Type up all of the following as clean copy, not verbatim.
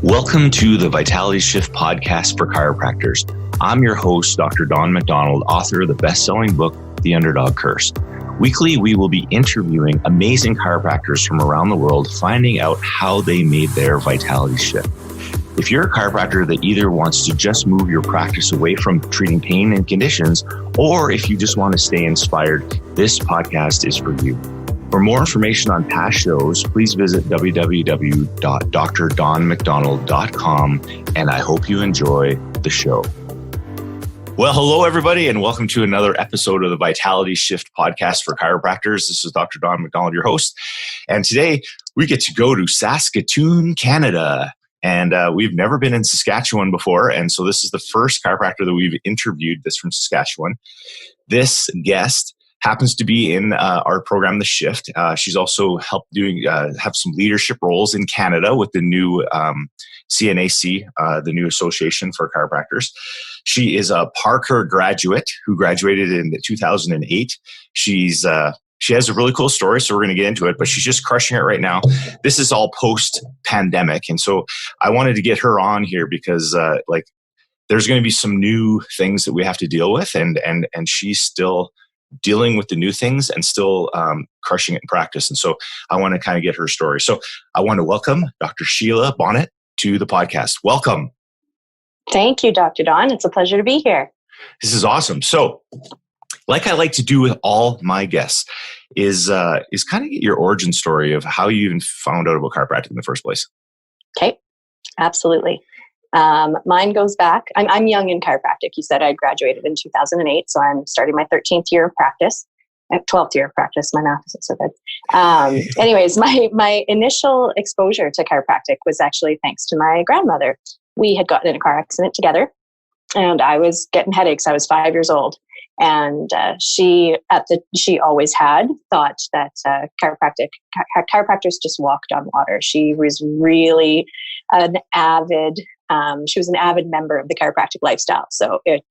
Welcome to the Vitality Shift podcast for chiropractors. I'm your host, Dr. Don McDonald, author of the best-selling book, The Underdog Curse. Weekly, we will be interviewing amazing chiropractors from around the world, finding out how they made their vitality shift. If you're a chiropractor that either wants to just move your practice away from treating pain and conditions, or if you just want to stay inspired, this podcast is for you. For more information on past shows, please visit www.drdonmcdonald.com, and I hope you enjoy the show. Well, hello, everybody, and welcome to another episode of the Vitality Shift podcast for chiropractors. This is Dr. Don McDonald, your host, and today we get to go to Saskatoon, Canada. And we've never been in Saskatchewan before, and so this is the first chiropractor that we've interviewed that's from Saskatchewan. This guest happens to be in our program, The Shift. She's also helped have some leadership roles in Canada with the new CNAC, the new Association for Chiropractors. She is a Parker graduate who graduated in 2008. She has a really cool story, so we're going to get into it, but she's just crushing it right now. This is all post-pandemic, and so I wanted to get her on here because there's going to be some new things that we have to deal with, and she's still dealing with the new things and still crushing it in practice. And so I want to kind of get her story. So I want to welcome Dr. Sheila Bonnett to the podcast. Welcome. Thank you, Dr. Don. It's a pleasure to be here. This is awesome. So like I like to do with all my guests is kind of get your origin story of how you even found out about chiropractic in the first place. Okay, absolutely. Mine goes back. I'm young in chiropractic. You said I graduated in 2008, so I'm starting my 13th year of practice. 12th year of practice. My math isn't so good. Anyways, my initial exposure to chiropractic was actually thanks to my grandmother. We had gotten in a car accident together, and I was getting headaches. I was 5 years old. And she always had thought that chiropractors just walked on water. She was really an avid member of the chiropractic lifestyle. So it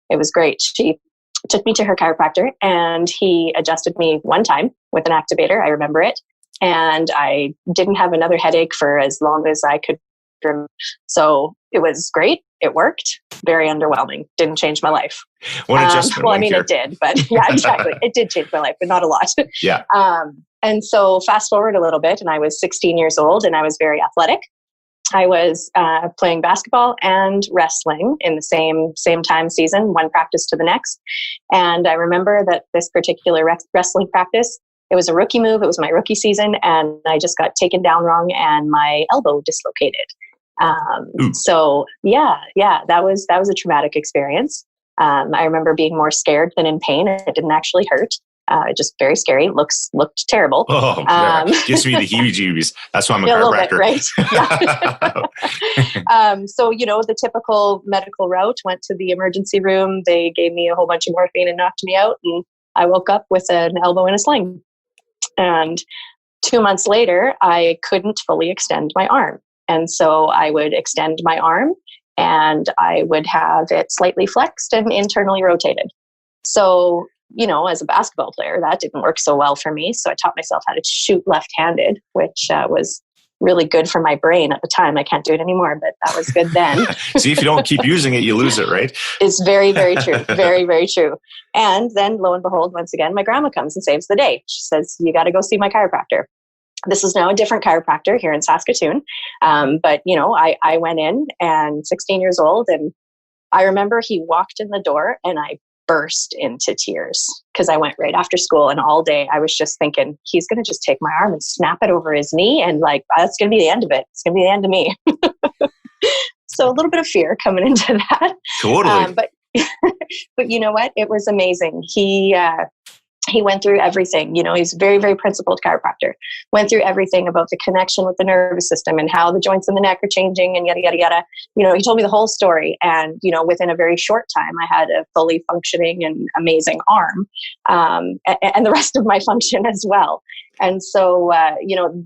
was great. She took me to her chiropractor, and he adjusted me one time with an activator. I remember it. And I didn't have another headache for as long as I could remember. So it was great. It worked. Very underwhelming. Didn't change my life. What adjustment? It did, but yeah, exactly. It did change my life, but not a lot. Yeah. And so fast forward a little bit, and I was 16 years old, and I was very athletic. I was playing basketball and wrestling in the same time season, one practice to the next. And I remember that this particular wrestling practice, it was a rookie move. It was my rookie season, and I just got taken down wrong, and my elbow dislocated. So that was a traumatic experience. I remember being more scared than in pain. It didn't actually hurt. Just very scary. Looked terrible. Oh, yeah. Gives me the heebie-jeebies. That's why I'm a chiropractor. Bit, right? Yeah. So, the typical medical route, went to the emergency room. They gave me a whole bunch of morphine and knocked me out. And I woke up with an elbow in a sling. And 2 months later, I couldn't fully extend my arm. And so I would extend my arm, and I would have it slightly flexed and internally rotated. So, as a basketball player, that didn't work so well for me. So I taught myself how to shoot left-handed, which was really good for my brain at the time. I can't do it anymore, but that was good then. See, if you don't keep using it, you lose it, right? It's very, very true. Very, very true. And then lo and behold, once again, my grandma comes and saves the day. She says, you got to go see my chiropractor. This is now a different chiropractor here in Saskatoon. But I went in, and 16 years old, and I remember he walked in the door, and I burst into tears because I went right after school, and all day I was just thinking, he's going to just take my arm and snap it over his knee, and that's going to be the end of it. It's going to be the end of me. So a little bit of fear coming into that. Totally. But you know what? It was amazing. He went through everything. He's a very, very principled chiropractor. Went through everything about the connection with the nervous system and how the joints in the neck are changing and yada, yada, yada. He told me the whole story. And, within a very short time, I had a fully functioning and amazing arm, and the rest of my function as well. And so,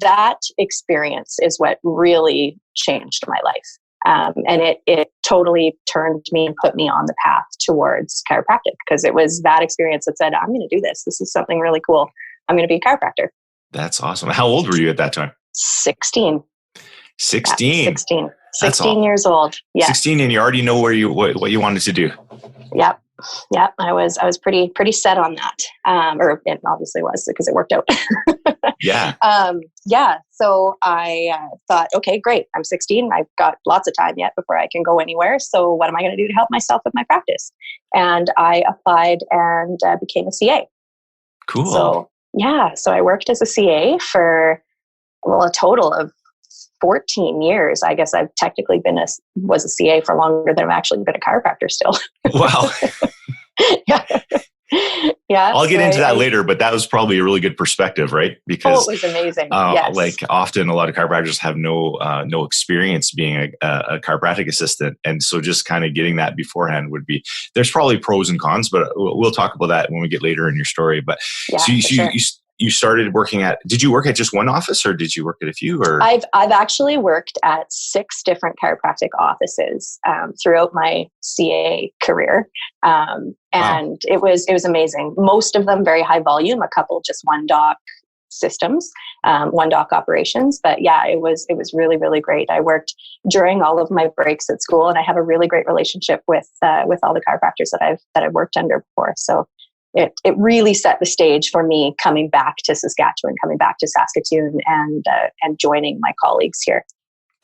that experience is what really changed my life. And it totally turned me and put me on the path towards chiropractic, because it was that experience that said, I'm going to do this. This is something really cool. I'm going to be a chiropractor. That's awesome. How old were you at that time? 16. 16. 16. 16 years old. Yeah. 16, and you already know what you wanted to do. Yep. Yep. I was pretty set on that. Or it obviously was, because it worked out. Yeah. Yeah. So I thought, okay, great. I'm 16. I've got lots of time yet before I can go anywhere. So what am I going to do to help myself with my practice? And I applied and became a CA. Cool. So yeah. So I worked as a CA for, a total of 14 years. I guess I've technically was a CA for longer than I've actually been a chiropractor still. Wow. Yeah. Yeah. I'll get into that later, but that was probably a really good perspective, right? Because it was amazing. Yes. Like often a lot of chiropractors have no experience being a chiropractic assistant. And so just kind of getting that beforehand there's probably pros and cons, but we'll talk about that when we get later in your story. But yeah, so you started working did you work at just one office, or did you work at a few? Or I've actually worked at 6 different chiropractic offices throughout my CA career. And wow. It was amazing. Most of them very high volume, a couple just one doc systems, one doc operations. But yeah, it was really, really great. I worked during all of my breaks at school, and I have a really great relationship with all the chiropractors that I've worked under before. So it really set the stage for me coming back to Saskatchewan, coming back to Saskatoon, and joining my colleagues here.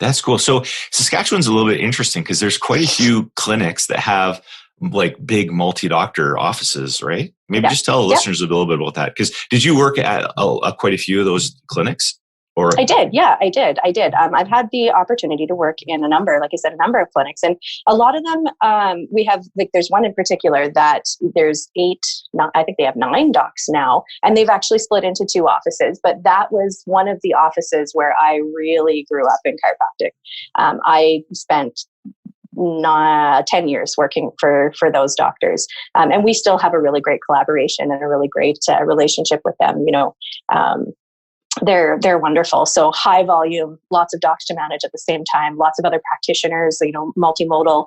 That's cool. So Saskatchewan's a little bit interesting because there's quite a few clinics that have like big multi-doctor offices, right? Maybe just tell the listeners a little bit about that. Because did you work at quite a few of those clinics? Or I did. Yeah, I did. I've had the opportunity to work in a number of clinics, and a lot of them, we have, like, there's one in particular that there's 8, I think they have 9 docs now, and they've actually split into 2 offices, but that was one of the offices where I really grew up in chiropractic. I spent 10 years working for those doctors. And we still have a really great collaboration and a really great relationship with them. They're wonderful. So high volume, lots of docs to manage at the same time, lots of other practitioners, multimodal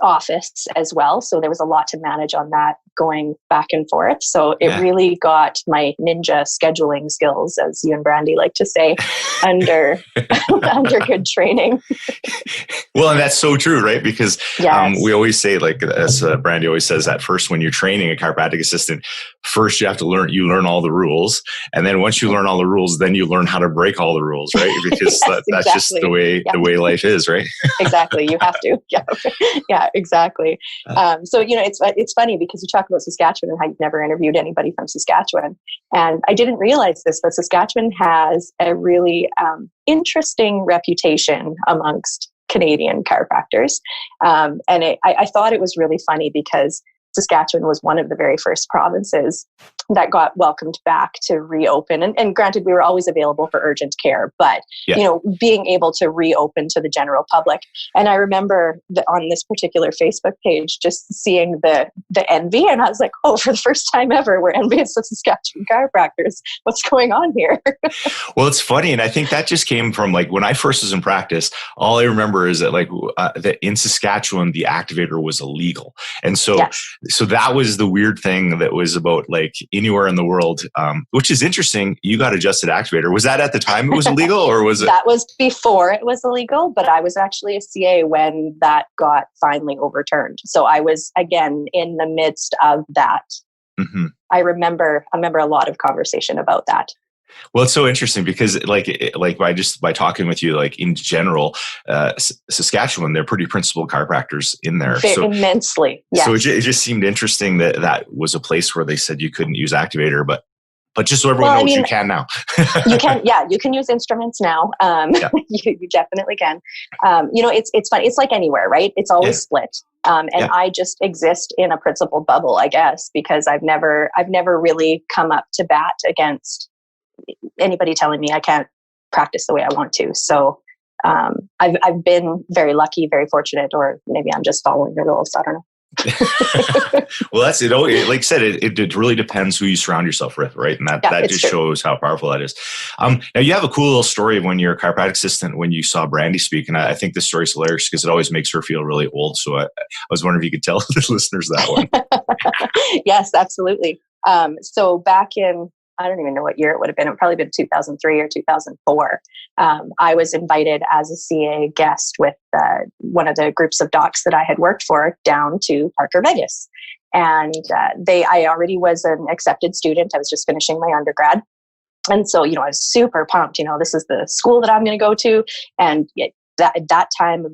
office as well. So there was a lot to manage on that, going back and forth. So it really got my ninja scheduling skills, as you and Brandy like to say, under good training. Well, and that's so true, right? Because we always say, like, as Brandy always says, that first, when you're training a chiropractic assistant, first you have to learn all the rules. And then once you learn all the rules, then you learn how to break all the rules, right? Because that's just the way life is, right? Exactly. You have to. Yeah, exactly. So, it's funny because you talk about Saskatchewan and how you've never interviewed anybody from Saskatchewan. And I didn't realize this, but Saskatchewan has a really interesting reputation amongst Canadian chiropractors. And I thought it was really funny because Saskatchewan was one of the very first provinces that got welcomed back to reopen. And granted, we were always available for urgent care, but being able to reopen to the general public. And I remember on this particular Facebook page, just seeing the envy, and I was like, oh, for the first time ever, we're envious of Saskatchewan chiropractors. What's going on here? Well, it's funny, and I think that just came from, like, when I first was in practice. All I remember is that, like, that in Saskatchewan, the activator was illegal, and so. Yes. So that was the weird thing that was about, like, anywhere in the world, which is interesting. You got adjusted activator. Was that at the time it was illegal, or was it? That was before it was illegal, but I was actually a CA when that got finally overturned. So I was, again, in the midst of that. Mm-hmm. I remember a lot of conversation about that. Well, it's so interesting because by talking with you, like, in general, Saskatchewan, they're pretty principled chiropractors in there. Immensely. Yes. So it just seemed interesting that was a place where they said you couldn't use activator, but just so everyone knows, you can now. You can use instruments now. You definitely can. It's fun. It's like anywhere, right? It's always split. I just exist in a principled bubble, I guess, because I've never really come up to bat against anybody telling me I can't practice the way I want to. So I've been very lucky, very fortunate, or maybe I'm just following the rules. I don't know. Well, that's it. Like I said, it really depends who you surround yourself with, right? And that just shows how powerful that is. Now, you have a cool little story of when you're a chiropractic assistant, when you saw Brandy speak. And I think this story is hilarious because it always makes her feel really old. So I was wondering if you could tell the listeners that one. Yes, absolutely. So back in I don't even know what year it would have been. It would probably been 2003 or 2004. I was invited as a CA guest with one of the groups of docs that I had worked for down to Parker, Vegas. And I already was an accepted student. I was just finishing my undergrad. And so, I was super pumped. This is the school that I'm going to go to. And at that time,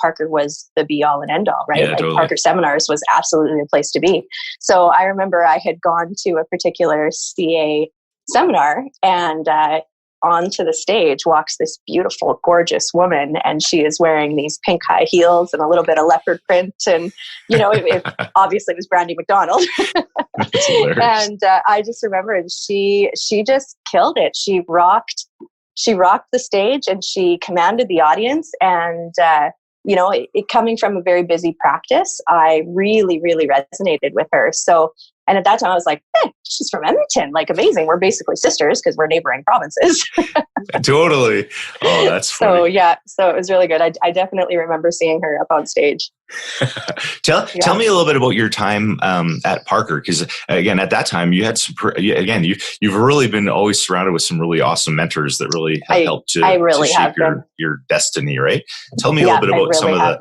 Parker was the be all and end all, right? Yeah, totally. Parker Seminars was absolutely the place to be. So I remember I had gone to a particular CA seminar, and onto the stage walks this beautiful, gorgeous woman, and she is wearing these pink high heels and a little bit of leopard print, and it obviously was Brandy McDonald. And I just remember she just killed it. She rocked the stage, and she commanded the audience. And it coming from a very busy practice, I really, really resonated with her. So. And at that time, I was like, hey, she's from Edmonton. Like, amazing. We're basically sisters because we're neighboring provinces. Totally. Oh, that's funny. So, yeah. So it was really good. I definitely remember seeing her up on stage. Tell me a little bit about your time at Parker. Because, again, at that time, you had you've really been always surrounded with some really awesome mentors that really have helped to shape your destiny, right? Tell me a little bit about some of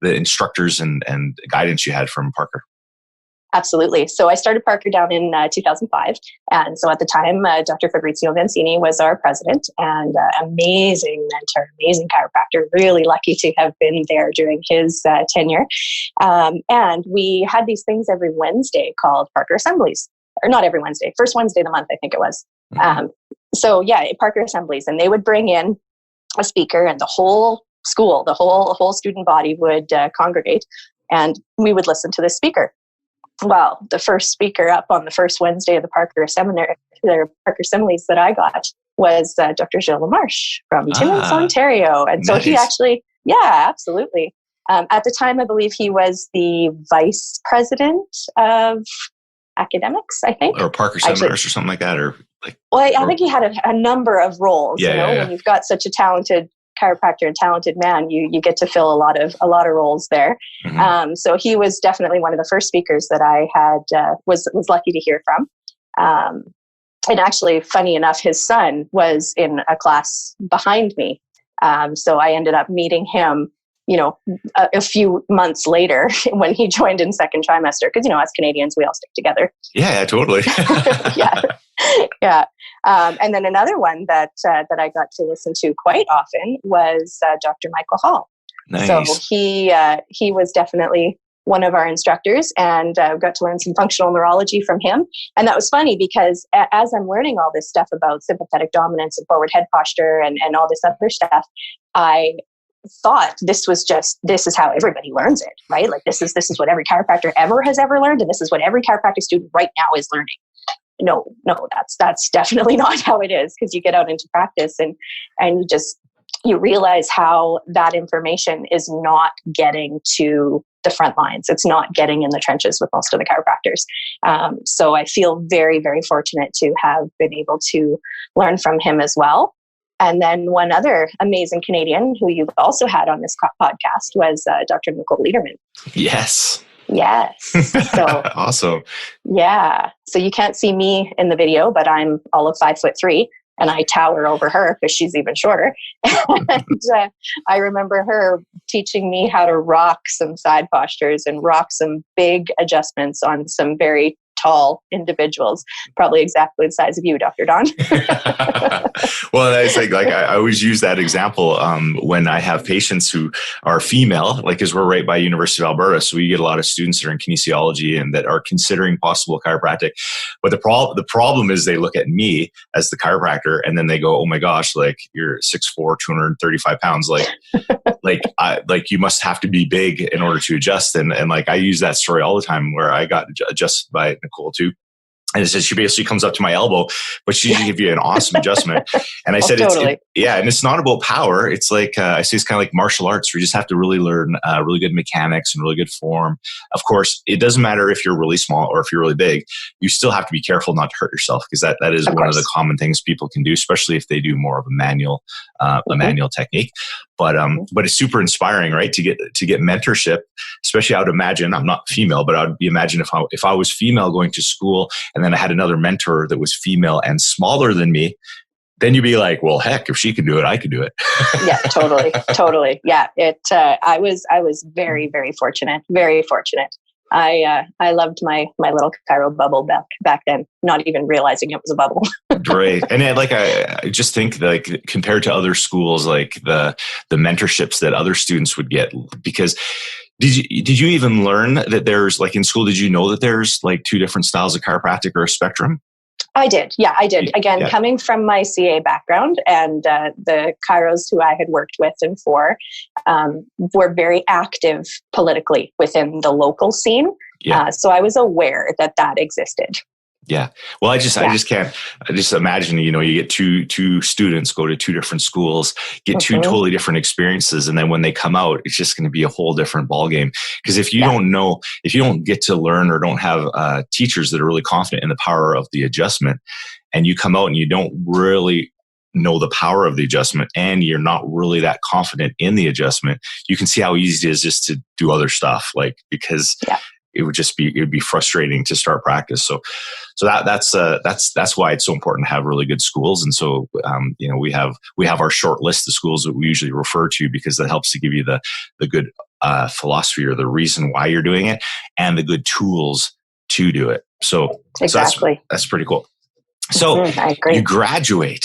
the instructors and guidance you had from Parker. Absolutely. So I started Parker down in 2005. And so at the time, Dr. Fabrizio Mancini was our president, and amazing mentor, amazing chiropractor, really lucky to have been there during his tenure. And we had these things every Wednesday called Parker Assemblies, or not every Wednesday, first Wednesday of the month, I think it was. Parker Assemblies, and they would bring in a speaker, and the whole school, the whole student body would congregate, and we would listen to the speaker. Well, the first speaker up on the first Wednesday of the Parker Seminar, the Parker Assemblies that I got was Dr. Gilles Lamarche from Timmins, Ontario. And so he actually, absolutely. At the time, I believe he was the vice president of academics, I think. Or Parker Seminars or something like that. I think he had a number of roles. When you've got such a talented chiropractor and talented man, you get to fill a lot of roles there. Mm-hmm. So he was definitely one of the first speakers that I had was lucky to hear from. And actually, funny enough, his son was in a class behind me. So I ended up meeting him, a few months later when he joined in second trimester, because as Canadians we all stick together. Yeah, totally. Yeah. And then another one that I got to listen to quite often was Dr. Michael Hall. Nice. So he was definitely one of our instructors, and got to learn some functional neurology from him. And that was funny because as I'm learning all this stuff about sympathetic dominance and forward head posture and all this other stuff, I thought this is how everybody learns it, right? Like this is what every chiropractor ever has ever learned, and this is what every chiropractic student right now is learning. No, that's definitely not how it is, because you get out into practice and you realize how that information is not getting to the front lines. It's not getting in the trenches with most of the chiropractors. So I feel very, very fortunate to have been able to learn from him as well. And then one other amazing Canadian who you've also had on this podcast was Dr. Nicole Liederman. Yes. So awesome. Yeah. So you can't see me in the video, but I'm all of 5'3", and I tower over her because she's even shorter. And I remember her teaching me how to rock some side postures and rock some big adjustments on some very tall individuals, probably exactly the size of you, Dr. Don. Well, I think I always use that example when I have patients who are female, because we're right by University of Alberta, so we get a lot of students that are in kinesiology and that are considering possible chiropractic. But the problem is they look at me as the chiropractor and then they go, "Oh my gosh, you're 6'4", 235 pounds, you must have to be big in order to adjust." And I use that story all the time where I got adjusted by Nicole too. And it says she basically comes up to my elbow, but she give you an awesome adjustment. And I said, totally. And it's not about power. It's I say it's kind of like martial arts, where you just have to really learn really good mechanics and really good form. Of course, it doesn't matter if you're really small or if you're really big. You still have to be careful not to hurt yourself, because that is one of the common things people can do, especially if they do more of a manual technique. But it's super inspiring, right? To get mentorship, especially I would imagine, I'm not female, but I would imagine if I was female going to school and then I had another mentor that was female and smaller than me, then you'd be like, well, heck, if she can do it, I can do it. Yeah, totally. Yeah. I was very, very fortunate, very fortunate. I loved my little chiro bubble back then, not even realizing it was a bubble. Great. And then, I just think compared to other schools, the mentorships that other students would get, because did you even learn that there's in school, did you know that there's two different styles of chiropractic or a spectrum? I did. Yeah, I did. Again, coming from my CA background and the chiros who I had worked with and for were very active politically within the local scene. Yeah. So I was aware that existed. Yeah. Well, I just imagine, you get two students go to two different schools, get two totally different experiences. And then when they come out, it's just going to be a whole different ballgame. Because if you don't get to learn or don't have teachers that are really confident in the power of the adjustment, and you come out and you don't really know the power of the adjustment and you're not really that confident in the adjustment, you can see how easy it is just to do other stuff, because it would be frustrating to start practice. So that's why it's so important to have really good schools. And so, we have our short list of schools that we usually refer to, because that helps to give you the good philosophy or the reason why you're doing it and the good tools to do it. So, exactly. So that's pretty cool. So I agree. You graduate.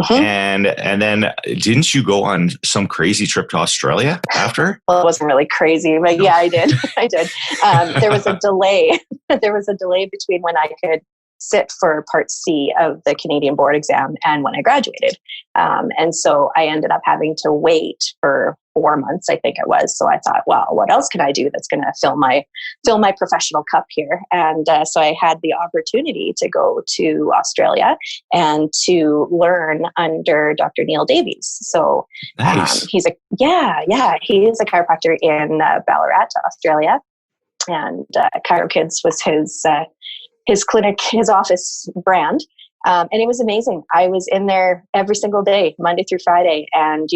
And then didn't you go on some crazy trip to Australia after? Well, it wasn't really crazy, but yeah, I did. There was a delay. There was a delay between when I could sit for Part C of the Canadian board exam and when I graduated. And so I ended up having to wait for 4 months, I think it was. So I thought, well, what else can I do that's going to fill my professional cup here? And so I had the opportunity to go to Australia and to learn under Dr. Neil Davies. So nice. He's a chiropractor in Ballarat, Australia. And Chiro Kids was his clinic, his office brand. And it was amazing. I was in there every single day, Monday through Friday. And,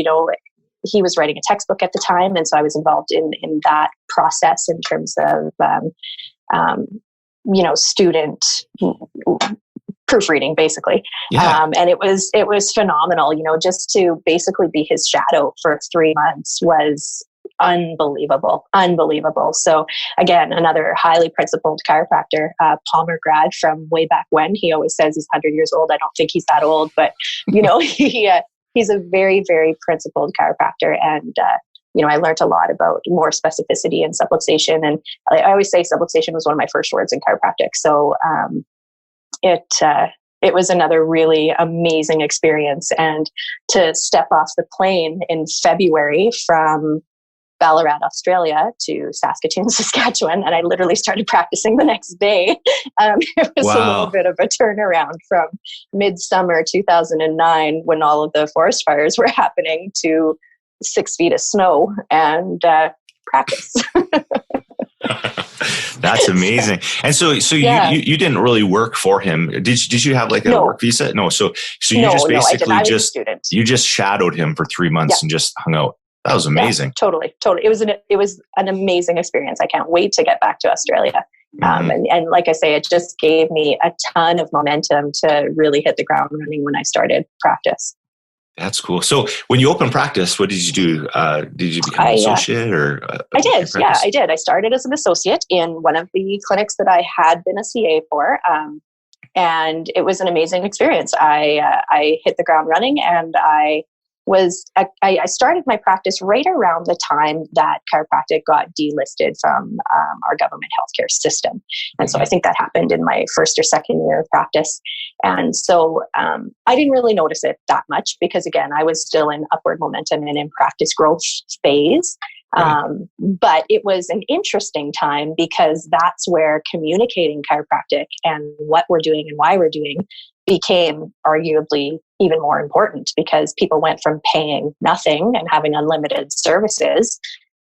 he was writing a textbook at the time. And so I was involved in that process in terms of, student proofreading, basically. Yeah. And it was phenomenal, just to basically be his shadow for 3 months was unbelievable. So again, another highly principled chiropractor, Palmer grad from way back when. He always says he's 100 years old. I don't think he's that old, but he's a very, very principled chiropractor. And I learned a lot about more specificity and subluxation. And I always say subluxation was one of my first words in chiropractic. So it was another really amazing experience. And to step off the plane in February from Ballarat, Australia to Saskatoon, Saskatchewan, and I literally started practicing the next day. It was a little bit of a turnaround from midsummer 2009 when all of the forest fires were happening to 6 feet of snow and practice. That's amazing. And so you didn't really work for him. Did you have a work visa? No. So you just basically you just shadowed him for 3 months and just hung out. That was amazing. Yeah, totally. It was an amazing experience. I can't wait to get back to Australia. And like I say, it just gave me a ton of momentum to really hit the ground running when I started practice. That's cool. So when you opened practice, what did you do? Did you become an associate or? I did. Yeah, I did. I started as an associate in one of the clinics that I had been a CA for. And it was an amazing experience. I hit the ground running, and I started my practice right around the time that chiropractic got delisted from our government healthcare system. And so I think that happened in my first or second year of practice. And so I didn't really notice it that much because, again, I was still in upward momentum and in practice growth phase. But it was an interesting time because that's where communicating chiropractic and what we're doing and why we're doing became arguably even more important, because people went from paying nothing and having unlimited services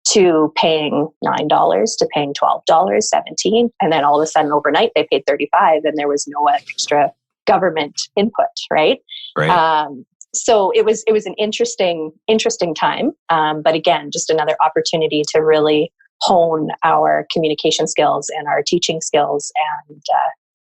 to paying $9 to paying $12, $17. And then all of a sudden overnight they paid $35 and there was no extra government input. Right. So it was an interesting time. But again, just another opportunity to really hone our communication skills and our teaching skills and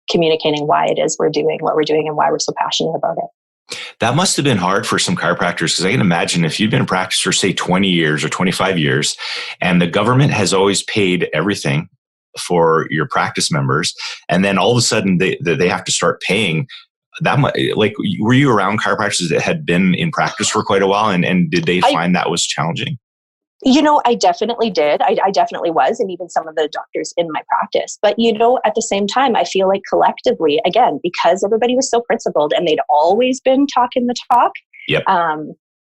communicating why it is we're doing what we're doing and why we're so passionate about it. That must have been hard for some chiropractors, because I can imagine if you've been in practice for, say, 20 years or 25 years, and the government has always paid everything for your practice members, and then all of a sudden they have to start paying that much. Like, were you around chiropractors that had been in practice for quite a while, and did they find that was challenging? I definitely did. I definitely was, and even some of the doctors in my practice. But, at the same time, I feel like collectively, again, because everybody was so principled and they'd always been talking the talk. Yep.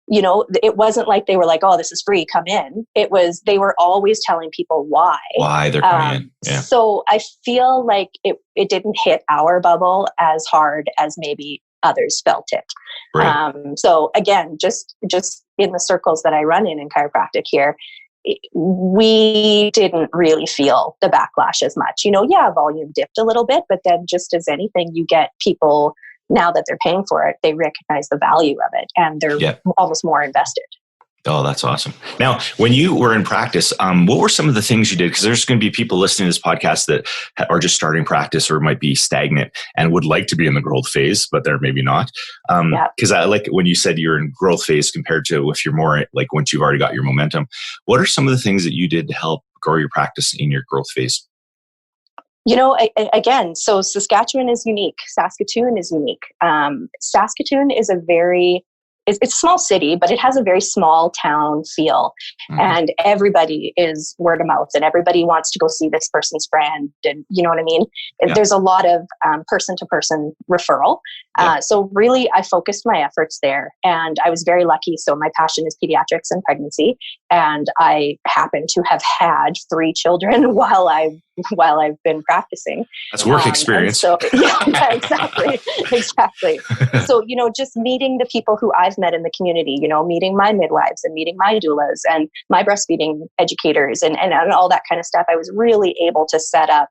It wasn't like they were like, oh, this is free, come in. It was, they were always telling people why they're coming in. Yeah. So I feel like it didn't hit our bubble as hard as maybe others felt it. Right. So again, just in the circles that I run in chiropractic here, we didn't really feel the backlash as much. Volume dipped a little bit, but then just as anything, you get people, now that they're paying for it, they recognize the value of it and they're almost more invested. Oh, that's awesome. Now, when you were in practice, what were some of the things you did? Because there's going to be people listening to this podcast that are just starting practice or might be stagnant and would like to be in the growth phase, but they're maybe not. Because I like when you said you're in growth phase compared to if you're more like once you've already got your momentum. What are some of the things that you did to help grow your practice in your growth phase? Again, so Saskatchewan is unique. Saskatoon is unique. Saskatoon is it's a small city, but it has a very small town feel. Mm-hmm. And everybody is word of mouth and everybody wants to go see this person's friend. And you know what I mean? Yeah. There's a lot of person-to-person referral. Yeah. So really, I focused my efforts there. And I was very lucky. So my passion is pediatrics and pregnancy. And I happen to have had 3 children while I've been practicing. That's work experience. So, exactly. So, just meeting the people who I've met in the community, meeting my midwives and meeting my doulas and my breastfeeding educators and all that kind of stuff. I was really able to set up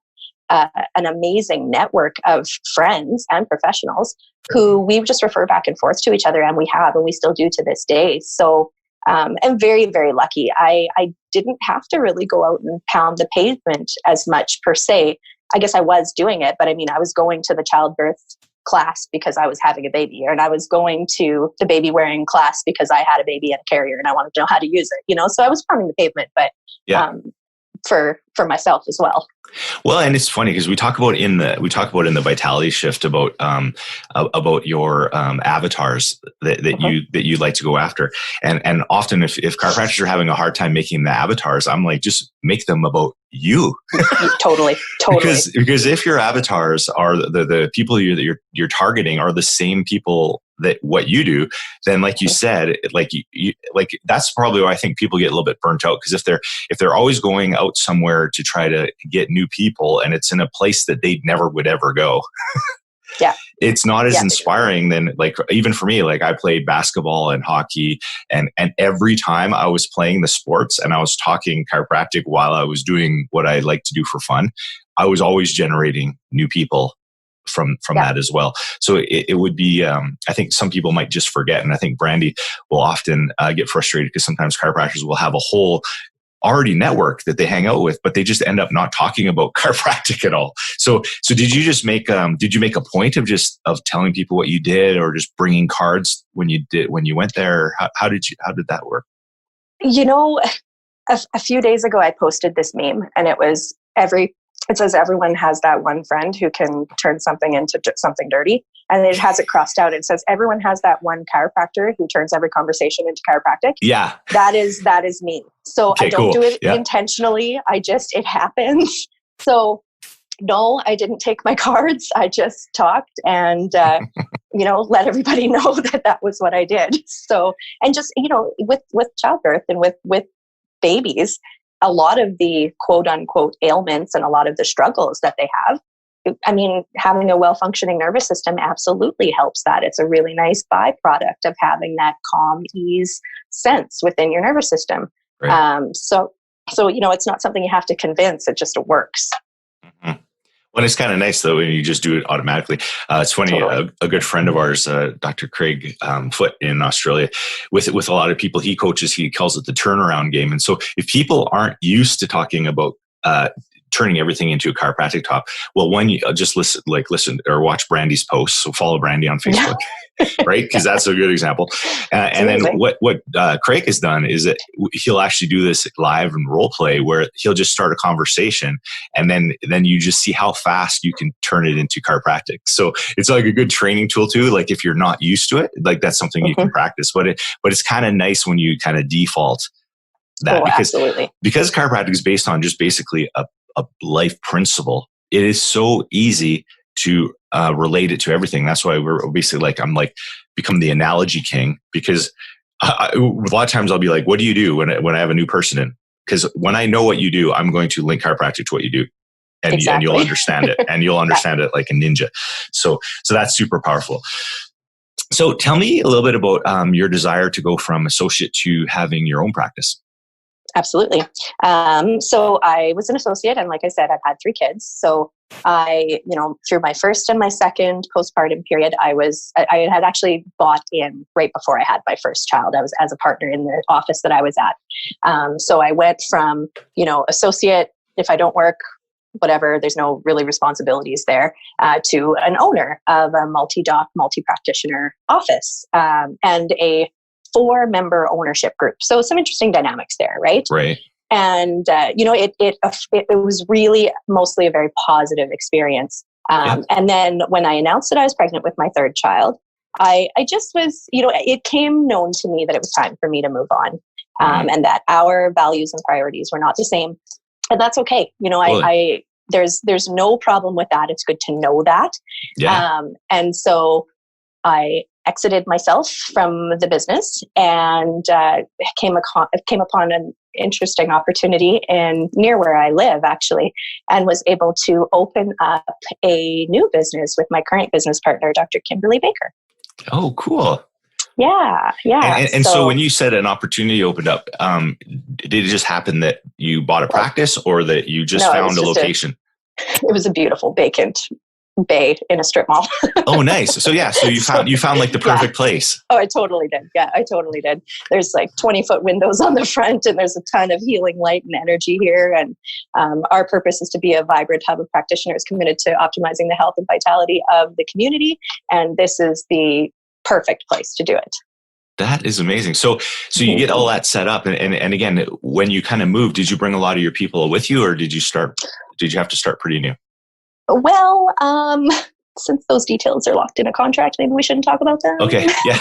an amazing network of friends and professionals who we just refer back and forth to each other, and we still do to this day. So I'm very, very lucky. I didn't have to really go out and pound the pavement as much per se. I guess I was doing it, but I was going to the childbirth class because I was having a baby, and I was going to the baby wearing class because I had a baby and a carrier and I wanted to know how to use it, so I was pounding the pavement, but for myself as well. Well, and it's funny because we talk about in the Vitality Shift about your avatars that you like to go after, and often if chiropractors are having a hard time making the avatars, I'm like, just make them about you. Totally. Because if your avatars are the people you're targeting are the same people that what you do, then like you said, like that's probably why I think people get a little bit burnt out, because if they're always going out somewhere to try to get new people and it's in a place that they never would ever go. It's not as inspiring than, like, even for me, like I played basketball and hockey, and every time I was playing the sports and I was talking chiropractic while I was doing what I like to do for fun, I was always generating new people from that as well. So it would be, I think some people might just forget. And I think Brandy will often get frustrated because sometimes chiropractors will have a whole already network that they hang out with, but they just end up not talking about chiropractic at all. So did you just make a point of telling people what you did, or just bringing cards when you went there? How did that work? A few days ago, I posted this meme, and it says everyone has that one friend who can turn something into something dirty. And it has it crossed out. It says everyone has that one chiropractor who turns every conversation into chiropractic. Yeah. That is me. So okay, I don't do it intentionally. It happens. So no, I didn't take my cards. I just talked and, let everybody know that was what I did. So, and just, with childbirth and with babies, a lot of the quote unquote ailments and a lot of the struggles that they have, having a well-functioning nervous system absolutely helps that. It's a really nice byproduct of having that calm, ease sense within your nervous system. Right. So it's not something you have to convince. It just works. Mm-hmm. Well, it's kind of nice though when you just do it automatically. It's funny. Totally. A good friend of ours, Dr. Craig Foote in Australia, with a lot of people he coaches, he calls it the turnaround game. And so if people aren't used to talking about turning everything into a chiropractic talk, well, one, you just listen or watch Brandy's posts. So follow Brandy on Facebook. Right? Because that's a good example. And then what Craig has done is that he'll actually do this live and role play where he'll just start a conversation and then you just see how fast you can turn it into chiropractic. So it's like a good training tool too. Like if you're not used to it, like that's something you can practice. But it's kind of nice when you kind of default that because chiropractic is based on just basically a life principle. It is so easy to relate it to everything. That's why we're basically I'm become the analogy king, because a lot of times I'll be like, what do you do when I have a new person in? Because when I know what you do, I'm going to link chiropractic to what you do. And you'll understand it. And you'll understand it like a ninja. So that's super powerful. So tell me a little bit about your desire to go from associate to having your own practice. Absolutely. So I was an associate, and like I said, I've had 3 kids. So I, through my first and my second postpartum period, I had actually bought in right before I had my first child. I was as a partner in the office that I was at. So I went from, associate, if I don't work, whatever, there's no really responsibilities there, to an owner of a multi-doc, multi-practitioner office, and a 4-member ownership group. So some interesting dynamics there, right? Right. And, it was really mostly a very positive experience. And then when I announced that I was pregnant with my 3rd child, I just was, it came known to me that it was time for me to move on, and that our values and priorities were not the same. And that's okay. There's no problem with that. It's good to know that. Yeah. And so I exited myself from the business and came upon an interesting opportunity near where I live, actually, and was able to open up a new business with my current business partner, Dr. Kimberly Baker. Oh, cool. Yeah. And so when you said an opportunity opened up, did it just happen that you bought a practice or that you just found a location? It was a beautiful vacant bay in a strip mall. Oh, nice. So you found like the perfect place. Oh, I totally did. Yeah, I totally did. There's like 20-foot windows on the front, and there's a ton of healing light and energy here. And our purpose is to be a vibrant hub of practitioners committed to optimizing the health and vitality of the community. And this is the perfect place to do it. That is amazing. So you get all that set up, and again, when you kind of moved, did you bring a lot of your people with you, or did you have to start pretty new? Well, since those details are locked in a contract, maybe we shouldn't talk about them. Okay, yeah.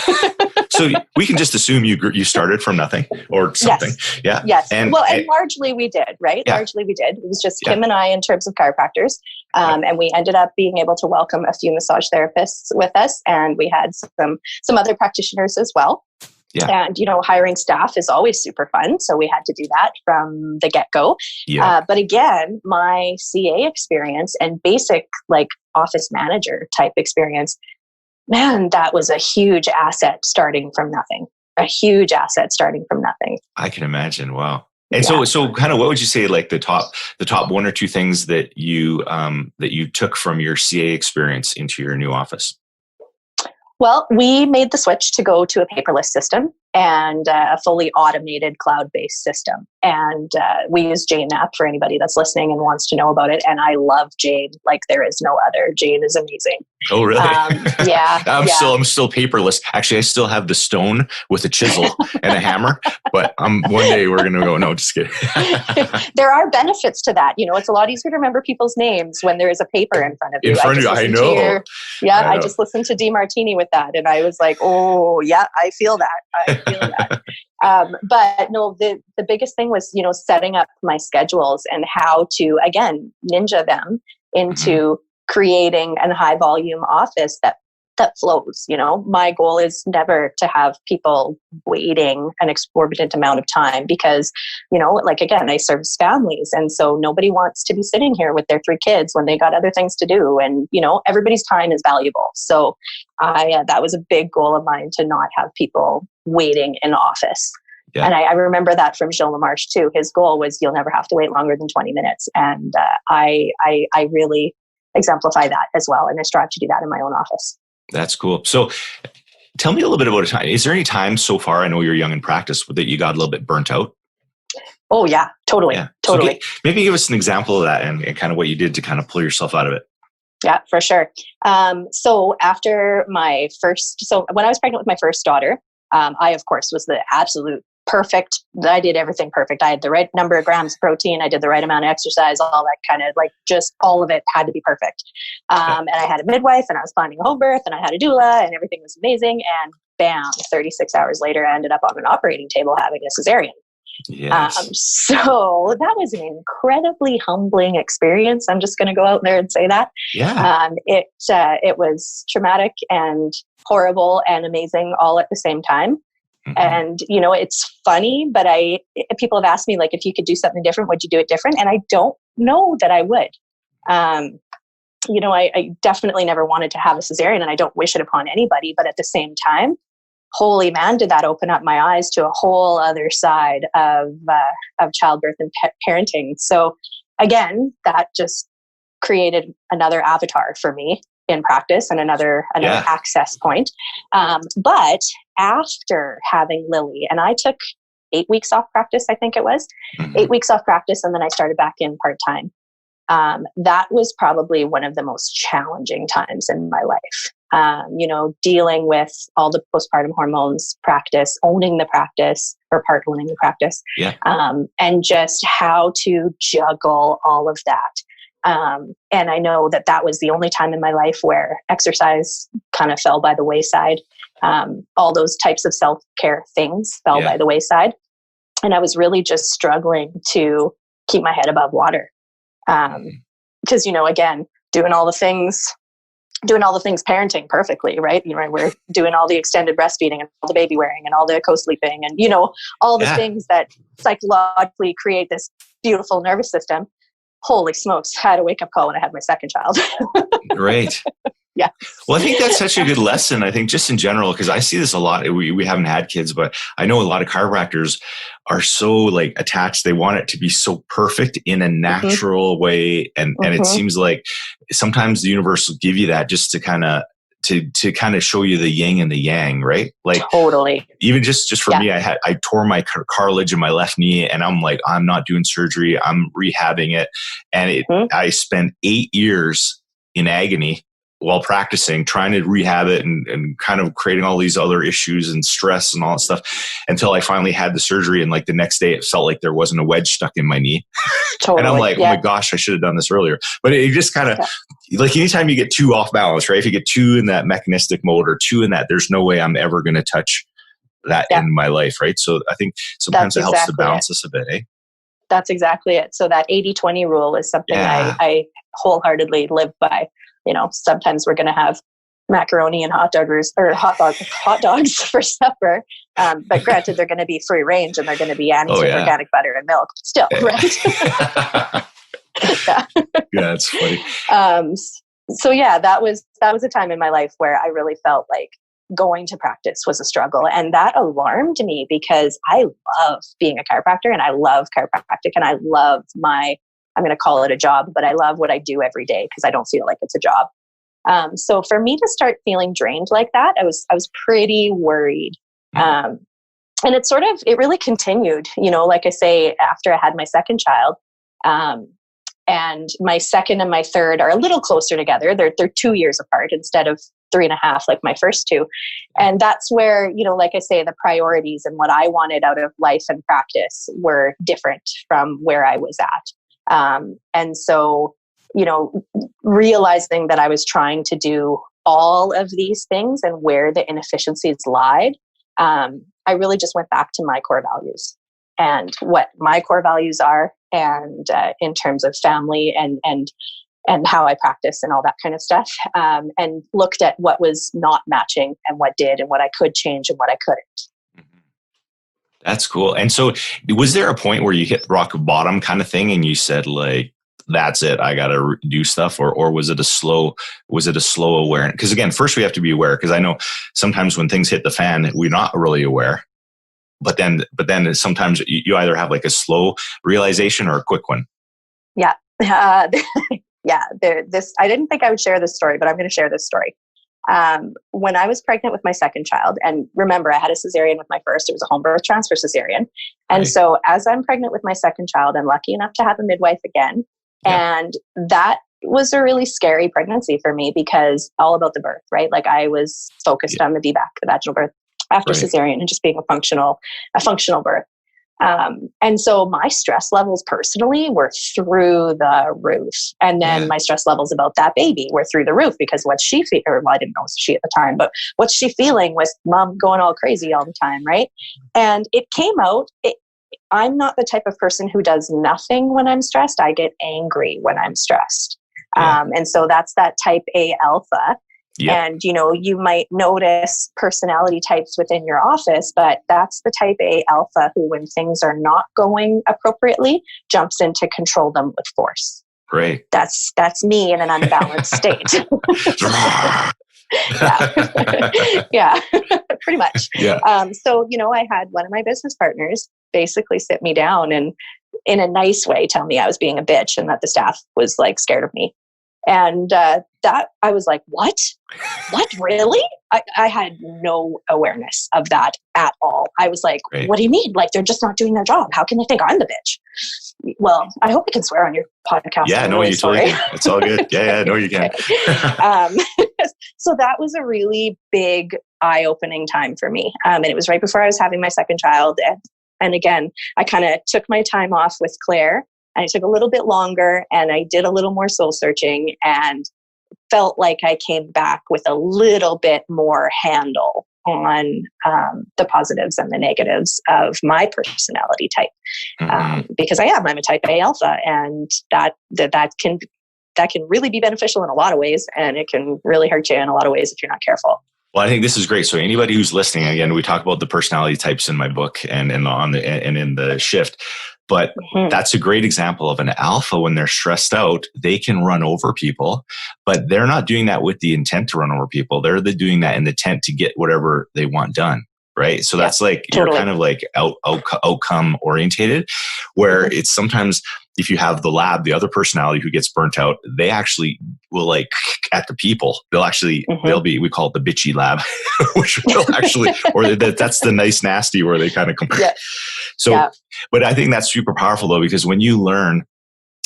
So we can just assume you started from nothing or something. Yes. Yeah. Yes. And largely we did, right? Yeah. Largely we did. It was just Kim and I in terms of chiropractors. And we ended up being able to welcome a few massage therapists with us. And we had some other practitioners as well. Yeah. And, hiring staff is always super fun. So we had to do that from the get-go. Yeah. But again, my CA experience and basic office manager type experience, man, that was a huge asset starting from nothing. A huge asset starting from nothing. I can imagine. Wow. And so kind of what would you say the top 1 or 2 things that you took from your CA experience into your new office? Well, we made the switch to go to a paperless system and a fully automated cloud-based system. And we use Jane app for anybody that's listening and wants to know about it. And I love Jane like there is no other. Jane is amazing. Oh, really? Yeah. I'm still paperless. Actually, I still have the stone with a chisel and a hammer. But one day we're going to go, no, just kidding. There are benefits to that. It's a lot easier to remember people's names when there is a paper in front of you. I know. I just listened to DeMartini with that. And I was like, oh, yeah, I feel that. But no, the biggest thing was, setting up my schedules and how to, again, ninja them into creating a high volume office that flows. My goal is never to have people waiting an exorbitant amount of time because, again, I service families. And so nobody wants to be sitting here with their 3 kids when they got other things to do. And, everybody's time is valuable. So that was a big goal of mine to not have people waiting in office. Yeah. And I remember that from Gilles Lamarche too. His goal was you'll never have to wait longer than 20 minutes. And I really exemplify that as well. And I strive to do that in my own office. That's cool. So tell me a little bit about a time. Is there any time so far, I know you're young in practice, that you got a little bit burnt out? Oh yeah, totally. Yeah. Totally. So maybe give us an example of that and kind of what you did to kind of pull yourself out of it. Yeah, for sure. So after when I was pregnant with my first daughter, I, of course, was the absolute perfect. I did everything perfect. I had the right number of grams of protein. I did the right amount of exercise, all that kind of just all of it had to be perfect. And I had a midwife and I was planning a home birth and I had a doula and everything was amazing. And bam, 36 hours later, I ended up on an operating table having a cesarean. Yes. So that was an incredibly humbling experience. I'm just going to go out there and say that. Yeah. It was traumatic and horrible and amazing all at the same time. Mm-hmm. And, it's funny, but people have asked me, if you could do something different, would you do it different? And I don't know that I would. I definitely never wanted to have a cesarean and I don't wish it upon anybody, but at the same time, holy man, did that open up my eyes to a whole other side of childbirth and parenting. So again, that just created another avatar for me in practice and another access point. But after having Lily, and I took 8 weeks off practice, I think it was, 8 weeks off practice, and then I started back in part-time. That was probably one of the most challenging times in my life. Dealing with all the postpartum hormones, practice, owning the practice or part owning the practice, and just how to juggle all of that. And I know that was the only time in my life where exercise kind of fell by the wayside. All those types of self-care things fell by the wayside. And I was really just struggling to keep my head above water. Because, again, doing all the things parenting perfectly, right? We're doing all the extended breastfeeding and all the baby wearing and all the co-sleeping and, all the things that psychologically create this beautiful nervous system. Holy smokes, I had a wake-up call when I had my second child. Great. Yeah. Well, I think that's such a good lesson. I think just in general, because I see this a lot. We haven't had kids, but I know a lot of chiropractors are so attached. They want it to be so perfect in a natural way. And it seems like sometimes the universe will give you that just to kind of show you the yin and the yang, right? Totally. Even just for me, I tore my cartilage in my left knee and I'm not doing surgery. I'm rehabbing it. And I spent 8 years in agony while practicing, trying to rehab it and kind of creating all these other issues and stress and all that stuff until I finally had the surgery. And the next day it felt like there wasn't a wedge stuck in my knee. Totally. And I'm oh my gosh, I should have done this earlier. But it just kind of anytime you get too off balance, right? If you get too in that mechanistic mode or too in that, there's no way I'm ever going to touch that in my life. Right. So I think sometimes it helps to balance us a bit, eh? That's exactly it. So that 80-20 rule is something I wholeheartedly live by. Sometimes we're going to have macaroni and hot dogs for supper. But granted, they're going to be free range and they're going to be organic butter and milk still, right? Yeah, it's funny. That was a time in my life where I really felt like going to practice was a struggle. And that alarmed me because I love being a chiropractor and I love chiropractic and I love I'm going to call it a job, but I love what I do every day because I don't feel like it's a job. So for me to start feeling drained like that, I was pretty worried. And it really continued, like I say, after I had my second child, and my second and my third are a little closer together. They're 2 years apart instead of 3.5, like my first two. And that's where, like I say, the priorities and what I wanted out of life and practice were different from where I was at. And so, realizing that I was trying to do all of these things and where the inefficiencies lied, I really just went back to my core values and what my core values are. And, in terms of family and how I practice and all that kind of stuff. And looked at what was not matching and what did and what I could change and what I couldn't. That's cool. And so was there a point where you hit rock bottom kind of thing and you said that's it, I got to do stuff, or was it a slow awareness? Because again, first we have to be aware, because I know sometimes when things hit the fan, we're not really aware, but then sometimes you either have a slow realization or a quick one. Yeah. Yeah. I didn't think I would share this story, but I'm going to share this story. When I was pregnant with my second child, and remember, I had a cesarean with my first, it was a home birth transfer cesarean. And Right. so as I'm pregnant with my second child, I'm lucky enough to have a midwife again. Yeah. And that was a really scary pregnancy for me because all about the birth, right? Like I was focused on the VBAC, the vaginal birth after Right. cesarean, and just being a functional birth. And so my stress levels personally were through the roof. And then my stress levels about that baby were through the roof because what's she feeling, or well, I didn't know it was she at the time, but what's she feeling with mom going all crazy all the time, right? And it came out, I'm not the type of person who does nothing when I'm stressed. I get angry when I'm stressed. Yeah. And so that's that type A alpha. Yep. And, you might notice personality types within your office, but that's the type A alpha who, when things are not going appropriately, jumps in to control them with force. Great. That's me in an unbalanced state. Yeah, pretty much. Yeah. So, I had one of my business partners basically sit me down and in a nice way tell me I was being a bitch and that the staff was like scared of me. And that I was like, what really? I had no awareness of that at all. I was like, Great. What do you mean? Like, they're just not doing their job. How can they think I'm the bitch? Well, I hope I can swear on your podcast. Yeah, no, you totally can. It's all good. Yeah, no, you can. So that was a really big eye-opening time for me. And it was right before I was having my second child. And again, I kind of took my time off with Claire. And I took a little bit longer and I did a little more soul searching and felt like I came back with a little bit more handle on the positives and the negatives of my personality type. Because I'm a type A alpha, and that can really be beneficial in a lot of ways, and it can really hurt you in a lot of ways if you're not careful. Well, I think this is great. So anybody who's listening, again, we talk about the personality types in my book and in the shift, but that's a great example of an alpha. When they're stressed out, they can run over people, but they're not doing that with the intent to run over people. They're doing that in the intent to get whatever they want done. Right. So that's like, totally. You're kind of like outcome orientated, where it's sometimes if you have the other personality who gets burnt out, they actually will like at the people. They'll be, we call it the bitchy lab, which will actually, or that's the nice nasty where they kind of compare. Yeah. So, but I think that's super powerful though, because when you learn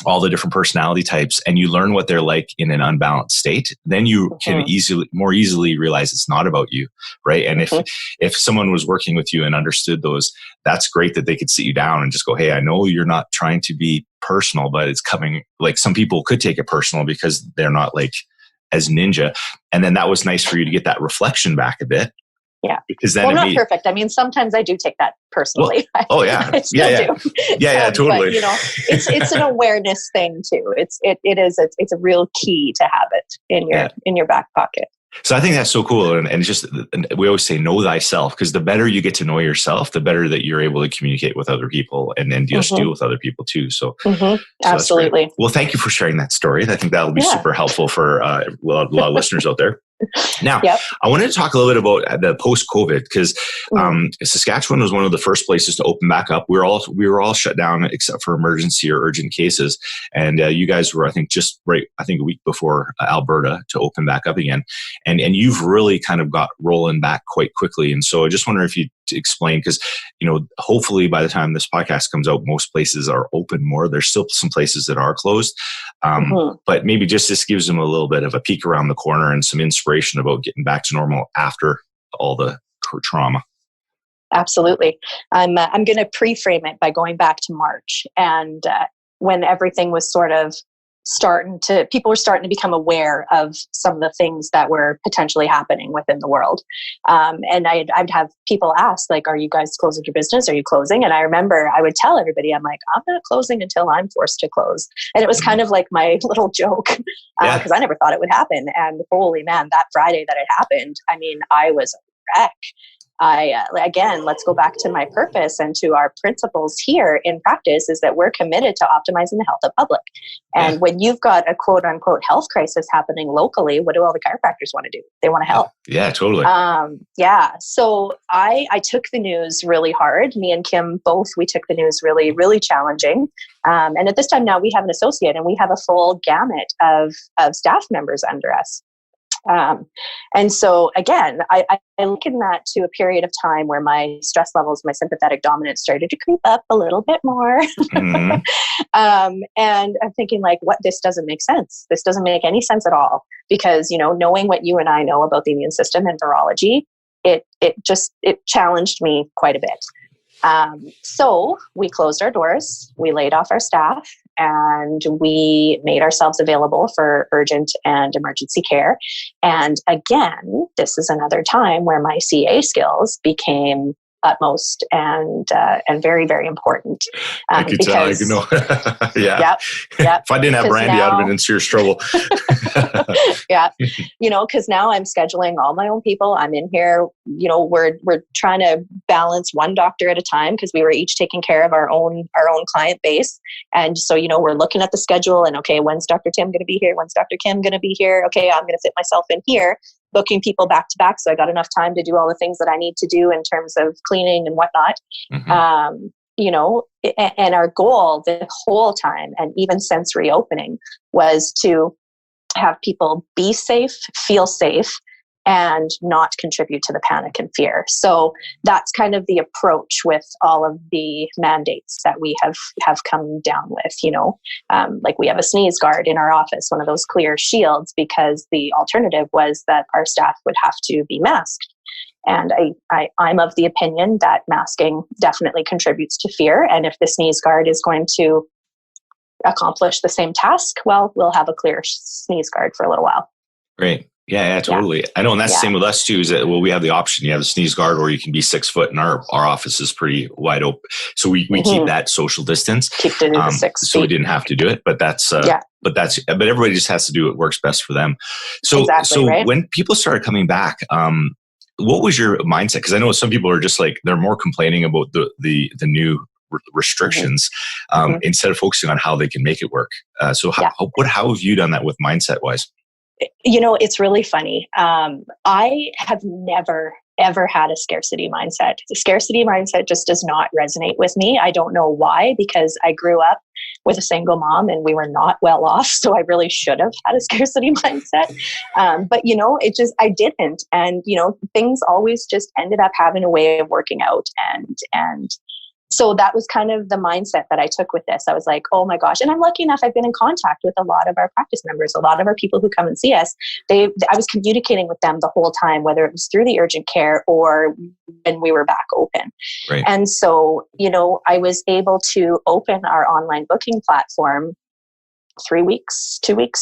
all the different personality types and you learn what they're like in an unbalanced state, then you can more easily realize it's not about you. Right. And if someone was working with you and understood those, that's great that they could sit you down and just go, hey, I know you're not trying to be personal, but it's coming, like some people could take it personal because they're not like as ninja. And then that was nice for you to get that reflection back a bit. Yeah. Because then not perfect. I mean, sometimes I do take that personally. Well, I still do. Yeah, totally. But, it's an awareness thing too. It's a real key to have it in your back pocket. So I think that's so cool. And just, we always say, know thyself, because the better you get to know yourself, the better that you're able to communicate with other people and just deal with other people too. So, absolutely. Well, thank you for sharing that story. I think that'll be super helpful for a lot of listeners out there. Now, I wanted to talk a little bit about the post-COVID, because Saskatchewan was one of the first places to open back up. We were all shut down except for emergency or urgent cases. And you guys were, I think, a week before Alberta to open back up again. And you've really kind of got rolling back quite quickly. And so I just wonder if you explain, because, hopefully by the time this podcast comes out, most places are open more. There's still some places that are closed. But maybe just this gives them a little bit of a peek around the corner and some inspiration about getting back to normal after all the trauma. Absolutely. I'm going to pre-frame it by going back to March, and when everything was sort of people were starting to become aware of some of the things that were potentially happening within the world. And I'd have people ask, like, are you guys closing your business? Are you closing? And I remember I would tell everybody, I'm like, I'm not closing until I'm forced to close. And it was kind of like my little joke, because I never thought it would happen. And holy man, that Friday that it happened, I mean, I was a wreck. again, let's go back to my purpose and to our principles here in practice is that we're committed to optimizing the health of public. And when you've got a quote unquote health crisis happening locally, what do all the chiropractors want to do? They want to help. Yeah, totally. So I took the news really hard. Me and Kim both, we took the news really, really challenging. And at this time now we have an associate and we have a full gamut of staff members under us. And so again, I liken that to a period of time where my stress levels, my sympathetic dominance started to creep up a little bit more. Mm-hmm. And I'm thinking like, this doesn't make sense. This doesn't make any sense at all because, knowing what you and I know about the immune system and virology, it challenged me quite a bit. So we closed our doors, we laid off our staff, and we made ourselves available for urgent and emergency care. And again, this is another time where my CA skills became utmost and very, very important. I could tell. Yeah. Yep. If I didn't have Brandy, I'd have been in serious trouble. Yeah. Because now I'm scheduling all my own people. I'm in here, we're trying to balance one doctor at a time because we were each taking care of our own client base. And so, we're looking at the schedule and, okay, when's Dr. Tim going to be here? When's Dr. Kim going to be here? Okay, I'm going to fit myself in here, booking people back to back. So I got enough time to do all the things that I need to do in terms of cleaning and whatnot. Mm-hmm. And our goal the whole time, and even since reopening, was to have people be safe, feel safe, and not contribute to the panic and fear. So that's kind of the approach with all of the mandates that we have come down with, like we have a sneeze guard in our office, one of those clear shields, because the alternative was that our staff would have to be masked. And I'm of the opinion that masking definitely contributes to fear. And if the sneeze guard is going to accomplish the same task, well, we'll have a clear sneeze guard for a little while. Great. Yeah, totally. I know. And that's the same with us too, is that, we have the option. You have a sneeze guard or you can be 6 foot and our office is pretty wide open. So we keep that social distance. Keep it to 6 feet. So we didn't have to do it, but but everybody just has to do what works best for them. So, right? When people started coming back, what was your mindset? Because I know some people are just like, they're more complaining about the new restrictions instead of focusing on how they can make it work. So how have you done that with mindset wise? It's really funny. I have never, ever had a scarcity mindset. The scarcity mindset just does not resonate with me. I don't know why, because I grew up with a single mom and we were not well off. So I really should have had a scarcity mindset. But, I didn't. And, things always just ended up having a way of working out. And so that was kind of the mindset that I took with this. I was like, oh my gosh. And I'm lucky enough, I've been in contact with a lot of our practice members, a lot of our people who come and see us. I was communicating with them the whole time, whether it was through the urgent care or when we were back open. Right. And so, I was able to open our online booking platform 2 weeks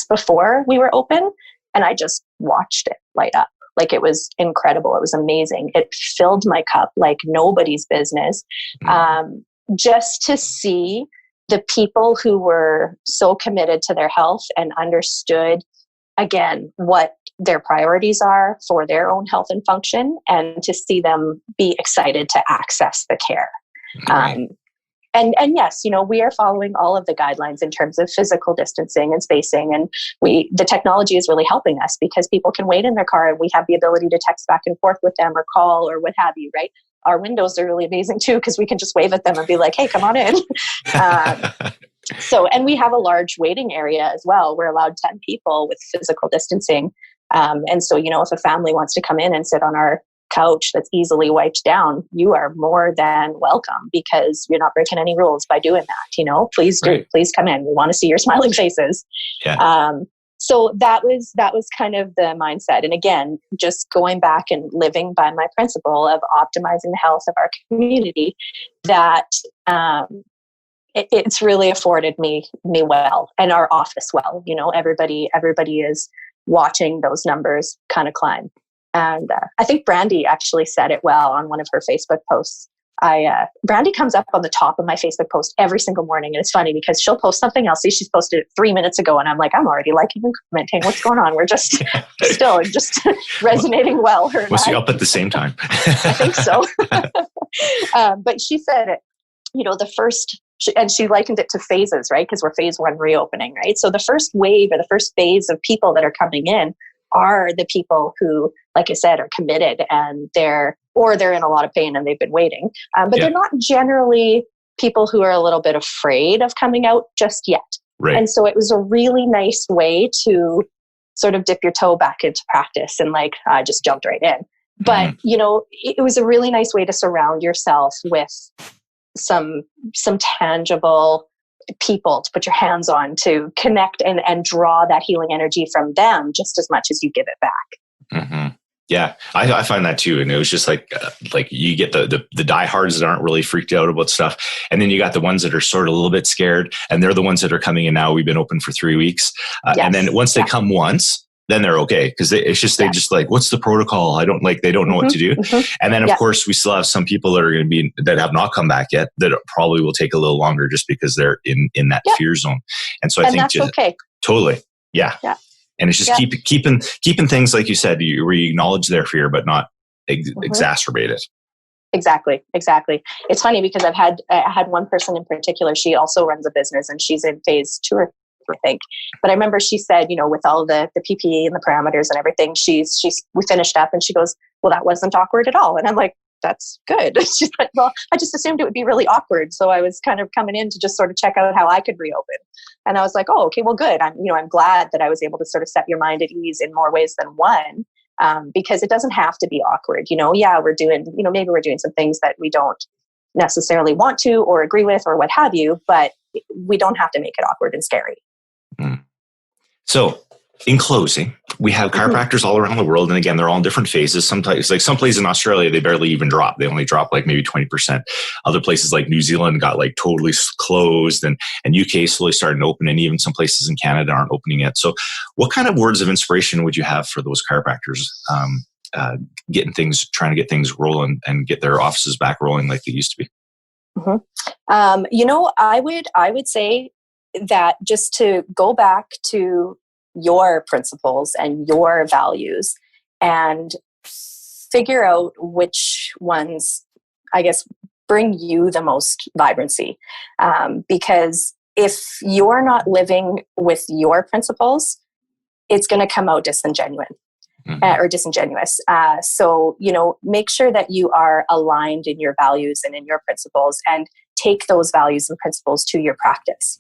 before we were open. And I just watched it light up. Like, it was incredible. It was amazing. It filled my cup like nobody's business. Just to see the people who were so committed to their health and understood, again, what their priorities are for their own health and function, and to see them be excited to access the care. Right. And yes, we are following all of the guidelines in terms of physical distancing and spacing. And the technology is really helping us because people can wait in their car and we have the ability to text back and forth with them or call or what have you, right? Our windows are really amazing too, because we can just wave at them and be like, hey, come on in. And we have a large waiting area as well. We're allowed 10 people with physical distancing. And so, if a family wants to come in and sit on our couch that's easily wiped down, you are more than welcome, because you're not breaking any rules by doing that. Please do. Right. Please come in. We want to see your smiling faces. Yeah. So that was kind of the mindset. And again, just going back and living by my principle of optimizing the health of our community, that it's really afforded me well, and our office well. Everybody is watching those numbers kind of climb. And I think Brandy actually said it well on one of her Facebook posts. Brandy comes up on the top of my Facebook post every single morning. And it's funny because she'll post something else. See, she's posted it 3 minutes ago. And I'm like, I'm already liking and commenting. What's going on? We're just still just resonating well. Her was she up at the same time? I think so. But she said, the first, and she likened it to phases, right? Because we're phase 1 reopening, right? So the first wave or the first phase of people that are coming in are the people who, like I said, are committed and they're in a lot of pain and they've been waiting. But they're not generally people who are a little bit afraid of coming out just yet. Right. And so it was a really nice way to sort of dip your toe back into practice, and like, I just jumped right in. But, it was a really nice way to surround yourself with some tangible people to put your hands on, to connect and draw that healing energy from them just as much as you give it back. Mm-hmm. Yeah, I find that too. And it was just like you get the diehards that aren't really freaked out about stuff. And then you got the ones that are sort of a little bit scared, and they're the ones that are coming in now. We've been open for 3 weeks. And then once they come once, then they're okay. Cause they just like, what's the protocol? They don't know what to do. Mm-hmm. And then of course we still have some people that have not come back yet, that probably will take a little longer just because they're in that fear zone. And so I think that's okay. Totally. Yeah. And it's just keeping things, like you said, where you acknowledge their fear, but not exacerbate it. Exactly. It's funny because I had one person in particular. She also runs a business and she's in phase 2 or 3, I think. But I remember she said, with all the PPE and the parameters and everything, we finished up and she goes, well, that wasn't awkward at all. And I'm like, that's good. She's like, well, I just assumed it would be really awkward. So I was kind of coming in to just sort of check out how I could reopen. And I was like, oh, okay, well, good. I'm glad that I was able to sort of set your mind at ease in more ways than one, because it doesn't have to be awkward. We're doing, maybe we're doing some things that we don't necessarily want to or agree with or what have you, but we don't have to make it awkward and scary. Mm. So in closing, we have chiropractors all around the world. And again, they're all in different phases. Sometimes, like some places in Australia, they barely even drop. They only drop like maybe 20%. Other places like New Zealand got like totally closed, and UK slowly starting to open. And even some places in Canada aren't opening yet. So what kind of words of inspiration would you have for those chiropractors trying to get things rolling and get their offices back rolling like they used to be? Mm-hmm. I would say that just to go back to your principles and your values and figure out which ones, I guess, bring you the most vibrancy. Because if you're not living with your principles, it's going to come out disingenuous. So, make sure that you are aligned in your values and in your principles, and take those values and principles to your practice.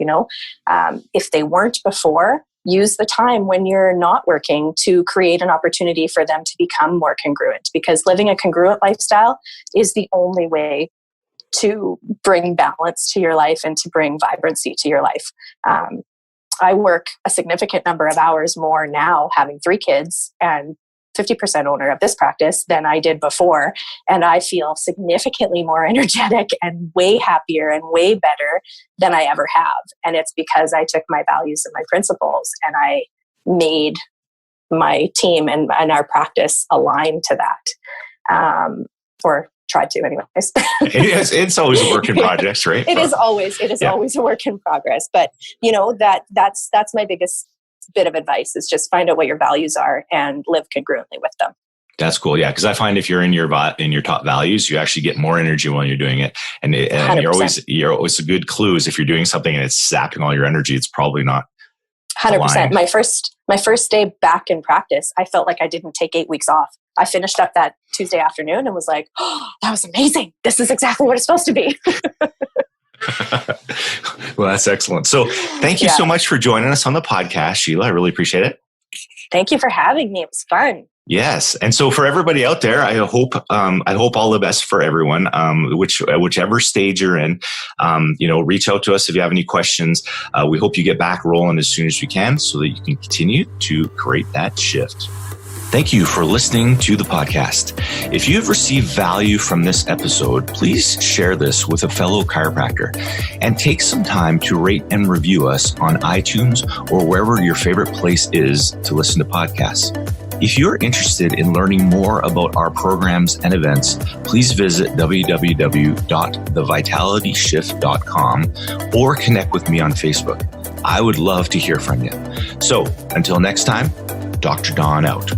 If they weren't before, use the time when you're not working to create an opportunity for them to become more congruent, because living a congruent lifestyle is the only way to bring balance to your life and to bring vibrancy to your life. I work a significant number of hours more now, having 3 kids and 50% owner of this practice, than I did before. And I feel significantly more energetic and way happier and way better than I ever have. And it's because I took my values and my principles and I made my team and our practice align to that. Or tried to anyways. It's always a work in progress, right? It is always a work in progress. But that's my biggest bit of advice, is just find out what your values are and live congruently with them. That's cool. Yeah. Because I find if you're in your top values, you actually get more energy when you're doing it. And you're always a good clue is if you're doing something and it's sapping all your energy, it's probably not 100%. aligned. My first day back in practice, I felt like I didn't take 8 weeks off. I finished up that Tuesday afternoon and was like, oh, that was amazing. This is exactly what it's supposed to be. Well, that's excellent. So thank you so much for joining us on the podcast, Sheila. I really appreciate it. Thank you for having me. It was fun. Yes. And so for everybody out there, I hope all the best for everyone, whichever stage you're in. Reach out to us if you have any questions. We hope you get back rolling as soon as we can so that you can continue to create that shift. Thank you for listening to the podcast. If you have received value from this episode, please share this with a fellow chiropractor and take some time to rate and review us on iTunes or wherever your favorite place is to listen to podcasts. If you're interested in learning more about our programs and events, please visit www.thevitalityshift.com or connect with me on Facebook. I would love to hear from you. So until next time, Dr. Don out.